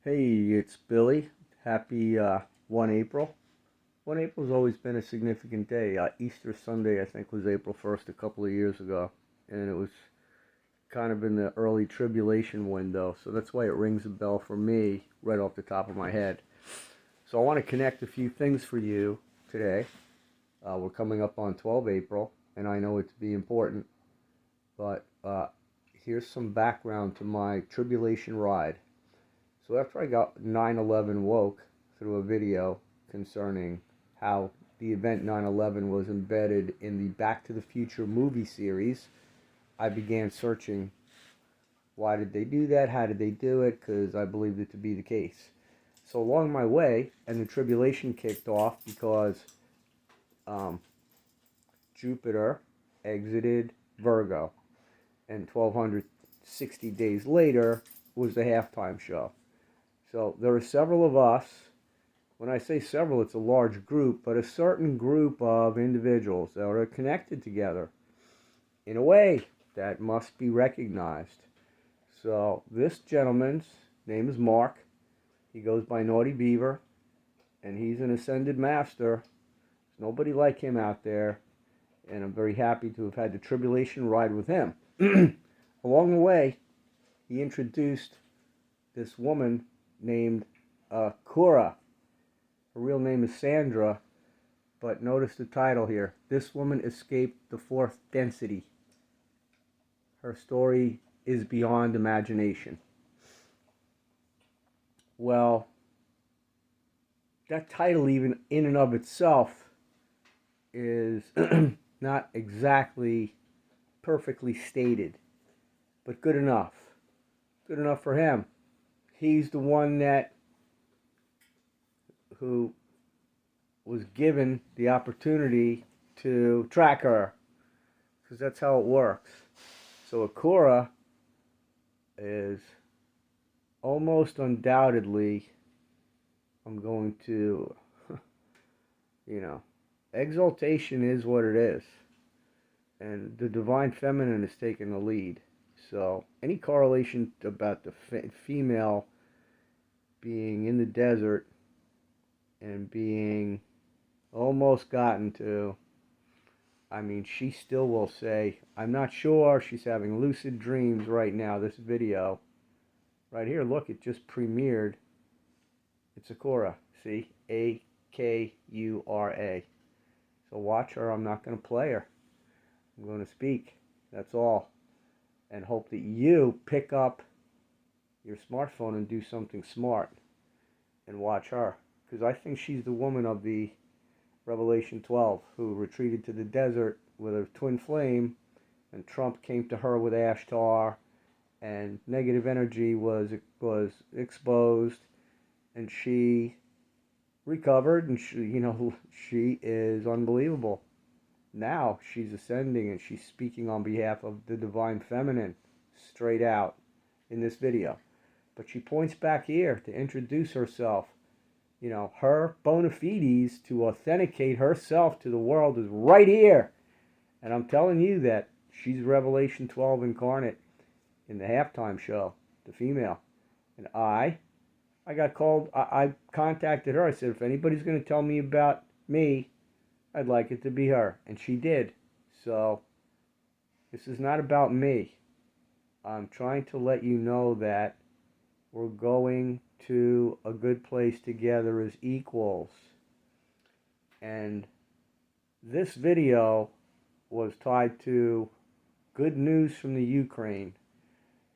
Hey, it's Billy. Happy 1 April. 1 April's always been a significant day. Easter Sunday, I think, was April 1st a couple of years ago. And it was kind of in the early tribulation window. So that's why it rings a bell for me right off the top of my head. So I want to connect a few things for you today. We're coming up on 12 April, and I know it to be important. But here's some background to my tribulation ride. So after I got 9/11 woke through a video concerning how the event 9/11 was embedded in the Back to the Future movie series, I began searching why did they do that, how did they do it, because I believed it to be the case. So along my way, and the tribulation kicked off because um, Jupiter exited Virgo, and 1260 days later was the halftime show. So there are several of us. When I say several, it's a large group, but a certain group of individuals that are connected together in a way that must be recognized. So this gentleman's name is Mark. He goes by Naughty Beaver, and he's an ascended master. There's nobody like him out there, and I'm very happy to have had the tribulation ride with him. Along the way, he introduced this woman named Kura. Her real name is Sandra, but notice the title here. This woman escaped the fourth density. Her story is beyond imagination. Well, that title, even in and of itself, is not exactly perfectly stated, but good enough. Good enough for him. He's the one who was given the opportunity to track her, because that's how it works. So Akura is almost undoubtedly, I'm going to, exaltation is what it is. And the divine feminine is taking the lead. So any correlation about the female being in the desert and being almost gotten to, she still will say, I'm not sure. She's having lucid dreams right now. This video right here, look, it just premiered. It's Akura. See? Akura. So watch her. I'm not going to play her. I'm going to speak. That's all. And hope that you pick up your smartphone and do something smart and watch her. Because I think she's the woman of the Revelation 12 who retreated to the desert with a twin flame, and Trump came to her with Ashtar, and negative energy was exposed, and she recovered, and she is unbelievable. Now she's ascending, and she's speaking on behalf of the divine feminine straight out in this video. But she points back here to introduce herself. Her bona fides to authenticate herself to the world is right here. And I'm telling you that she's Revelation 12 incarnate in the halftime show, the female. And I got called, I contacted her. I said, if anybody's going to tell me about me, I'd like it to be her. And she did. So this is not about me. I'm trying to let you know that we're going to a good place together as equals. And this video was tied to good news from the Ukraine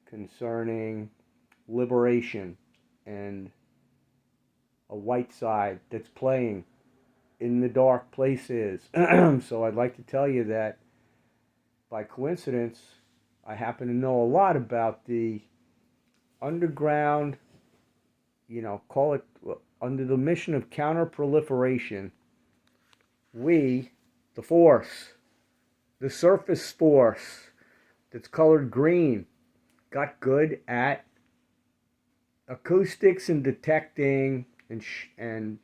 concerning liberation and a white side that's playing in the dark places. So I'd like to tell you that by coincidence, I happen to know a lot about the underground, call it under the mission of counter-proliferation. We, the force, the surface force that's colored green, got good at acoustics and detecting and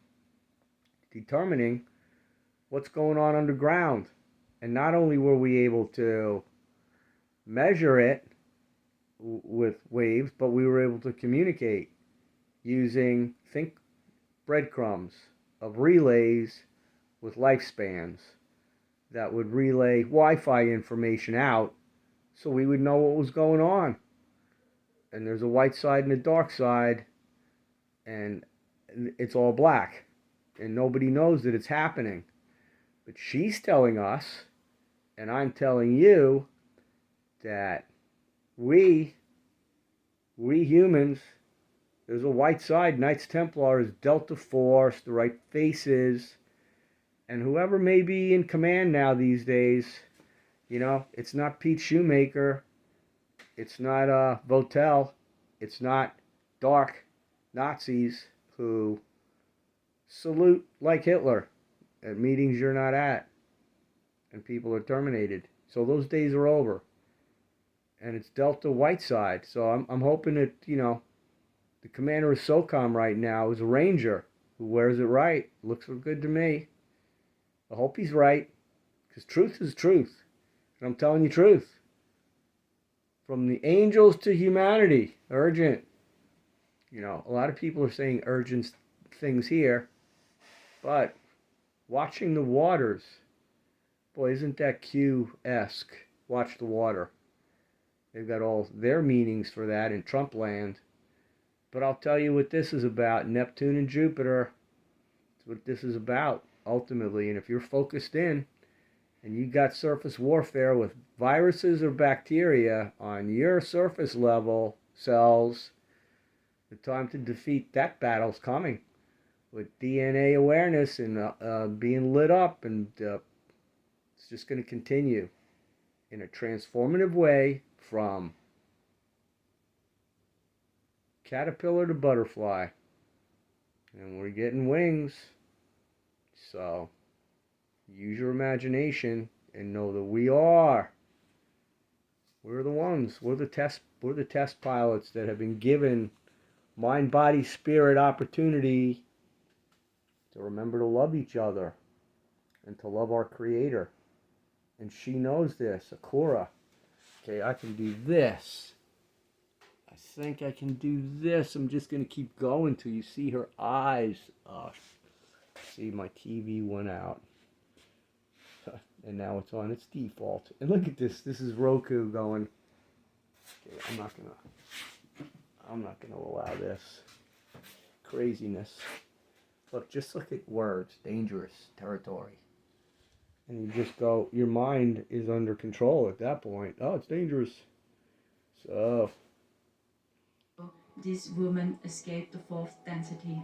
determining what's going on underground. And not only were we able to measure it with waves, but we were able to communicate. using, think breadcrumbs of relays with lifespans that would relay Wi-Fi information out so we would know what was going on. And there's a white side and a dark side, and it's all black. And nobody knows that it's happening. But she's telling us, and I'm telling you, that we humans, there's a white side. Knights Templars, Delta Force, the right faces, and whoever may be in command now these days, it's not Pete Shoemaker, it's not Votel, it's not dark Nazis who salute like Hitler at meetings you're not at, and people are terminated. So those days are over, and it's Delta white side. So I'm hoping that the commander of SOCOM right now is a Ranger who wears it right. Looks good to me. I hope he's right, because truth is truth. And I'm telling you truth. From the angels to humanity, urgent. A lot of people are saying urgent things here, but watching the waters, boy, isn't that Q-esque? Watch the water. They've got all their meanings for that in Trump land. But I'll tell you what this is about. Neptune and Jupiter. That's what this is about, ultimately. And if you're focused in, and you got surface warfare with viruses or bacteria on your surface level cells, the time to defeat that battle's coming. With DNA awareness and being lit up, and it's just going to continue in a transformative way from caterpillar to butterfly, and we're getting wings. So use your imagination and know that we're the ones. We're the test pilots that have been given mind, body, spirit opportunity to remember to love each other and to love our Creator. And she knows this, Akura. Okay, I can do this. I think I can do this. I'm just going to keep going till you see her eyes. Oh, see, my TV went out. And now it's on its default. And look at this. This is Roku going. Okay, I'm not gonna allow this craziness. Look, just look at words. Dangerous territory. And you just go, your mind is under control at that point. Oh, it's dangerous. So this woman escaped the fourth density.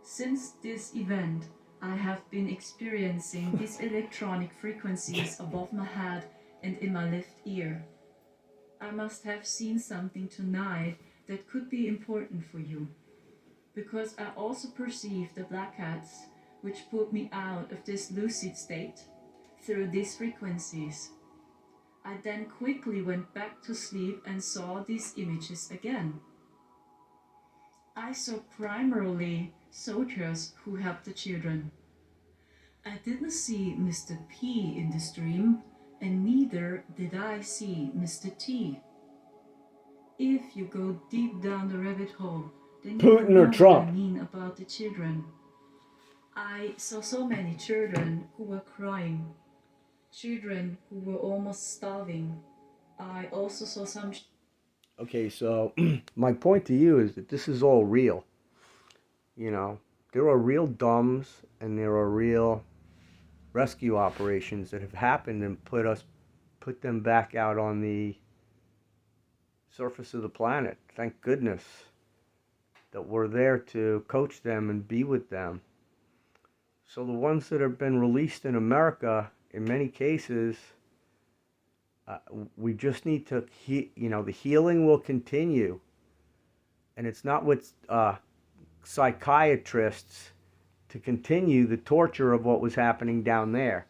Since this event, I have been experiencing these electronic frequencies above my head and in my left ear. I must have seen something tonight that could be important for you, because I also perceived the black cats which put me out of this lucid state through these frequencies. I then quickly went back to sleep and saw these images again. I saw primarily soldiers who helped the children. I didn't see Mr. P in this dream, and neither did I see Mr. T. If you go deep down the rabbit hole, then you will Putin or know Trump? what I mean about the children. I saw so many children who were crying, children who were almost starving. I also saw some. Okay, so my point to you is that this is all real. There are real dumbs and there are real rescue operations that have happened and put them back out on the surface of the planet. Thank goodness that we're there to coach them and be with them. So the ones that have been released in America, in many cases, we just need to, the healing will continue. And it's not with psychiatrists to continue the torture of what was happening down there.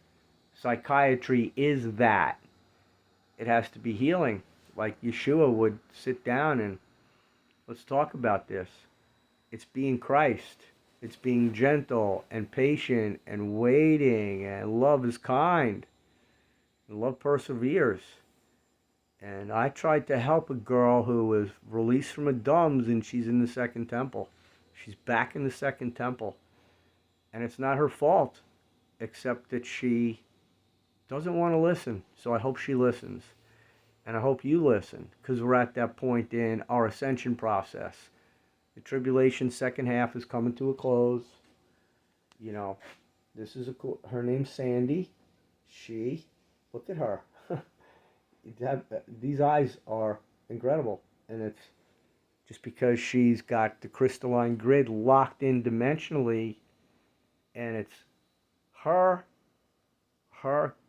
Psychiatry is that. It has to be healing. Like Yeshua would sit down and let's talk about this. It's being Christ. It's being gentle and patient and waiting, and love is kind. And love perseveres. And I tried to help a girl who was released from a DUMS and she's in the Second Temple. She's back in the Second Temple. And it's not her fault, except that she doesn't want to listen. So I hope she listens. And I hope you listen, because we're at that point in our ascension process. The tribulation second half is coming to a close. You know, this is her name's Sandy. She, look at her. These eyes are incredible. And it's just because she's got the crystalline grid locked in dimensionally, and it's her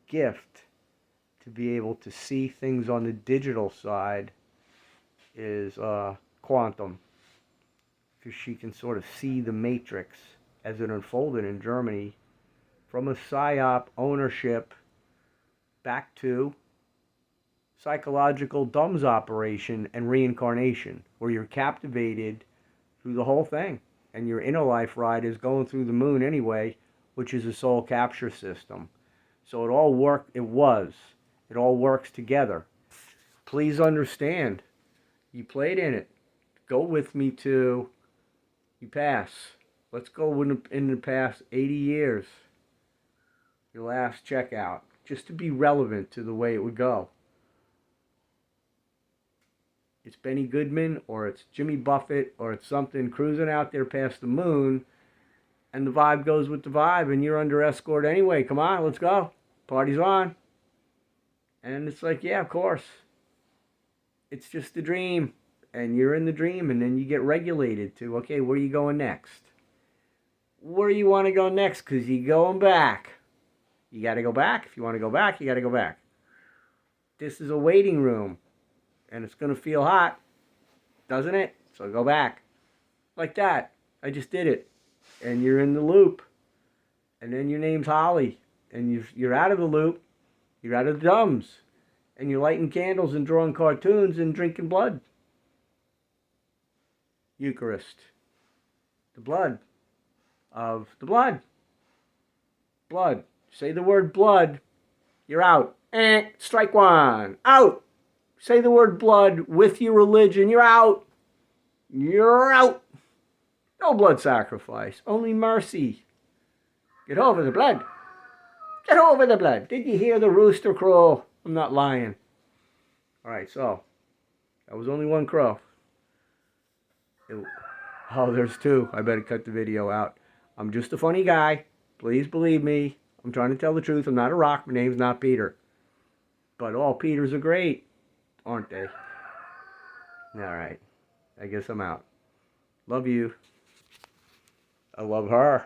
gift to be able to see things on the digital side is quantum. Because she can sort of see the matrix as it unfolded in Germany from a PSYOP ownership back to psychological DUMS operation and reincarnation, where you're captivated through the whole thing. And your inner life ride is going through the moon anyway, which is a soul capture system. So it all works together. Please understand, you played in it. Go with me to, you pass. Let's go in the past 80 years. Your last checkout, just to be relevant to the way it would go. It's Benny Goodman, or it's Jimmy Buffett, or it's something cruising out there past the moon, and the vibe goes with the vibe, and you're under escort anyway. Come on, let's go. Party's on. And it's like, yeah, of course. It's just a dream. And you're in the dream, and then you get regulated to, okay, where are you going next? Where do you want to go next? Because you're going back. You got to go back. If you want to go back, you got to go back. This is a waiting room. And it's going to feel hot, doesn't it? So go back. Like that. I just did it. And you're in the loop. And then your name's Holly. And you're out of the loop. You're out of the DUMS. And you're lighting candles and drawing cartoons and drinking blood. Eucharist. The blood of the blood. Blood. Say the word blood. You're out. Strike one. Out. Say the word blood with your religion. You're out. You're out. No blood sacrifice. Only mercy. Get over the blood. Get over the blood. Did you hear the rooster crow? I'm not lying. All right, so that was only one crow. There's two. I better cut the video out. I'm just a funny guy. Please believe me. I'm trying to tell the truth. I'm not a rock. My name's not Peter. But all Peters are great, aren't they? All right. I guess I'm out. Love you. I love her.